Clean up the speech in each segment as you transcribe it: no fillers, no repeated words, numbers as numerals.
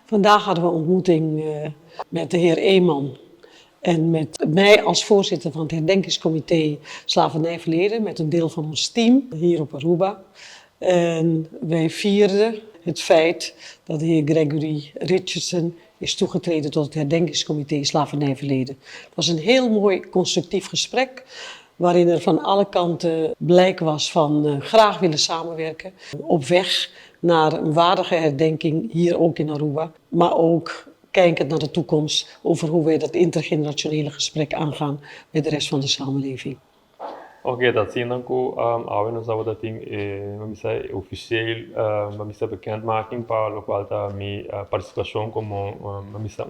Vandaag hadden we een ontmoeting met de heer Eeman en met mij als voorzitter van het herdenkingscomité Slavernijverleden met een deel van ons team hier op Aruba. En wij vierden het feit dat de heer Gregory Richardson is toegetreden tot het herdenkingscomité Slavernijverleden. Het was een heel mooi constructief gesprek waarin er van alle kanten blijk was van graag willen samenwerken op weg naar een waardige herdenking hier ook in Aruba, maar ook kijkend naar de toekomst over hoe wij dat intergenerationele gesprek aangaan met de rest van de samenleving. Oké, dat zien dan we nos dat dat ding, officieel, bekendmaking para lo qual mi participación como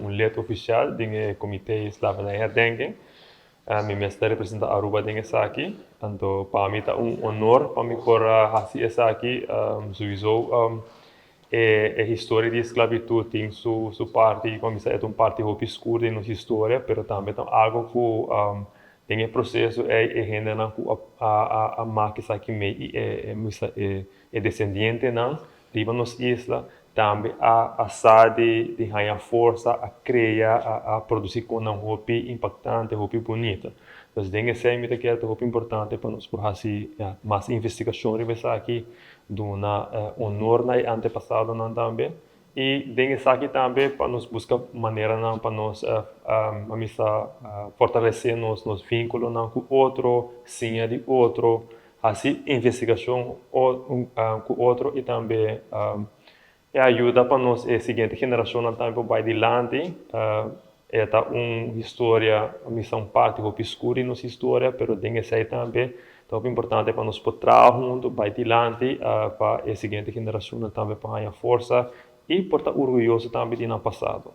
un lid oficial dingen comité slavernijherdenking. Mi mestre representa Aruba dingen saki, anto para mí está un honor para mí por hacer esa aquí, sowieso historia de esclavitud tem su parte, como é um parte muito escura em nossa história, pero também tem algo que tem um processo ainda não a marca aqui meio é descendente não, riba nos isla também a sabe de ganhar força a criar a produzir com uma roupa impactante, roupa bonita. Então, dingen zijn met elkaar toch importante para nós por fazer mais investigação riba aqui do honor na antepassado não também e dingen aqui também para nós buscar maneira não para nós fortalecer nos vínculos não com outro, sinha de outro, assim investigação com outro e também ajuda para nós a seguinte geração também vai adiante. É uma história, uma missão parte obscura em nossa história, mas tem que ser também tão importante para nós trabalhar junto, vai adiante para a seguinte geração também para ganhar força e por estar orgulhoso também do passado.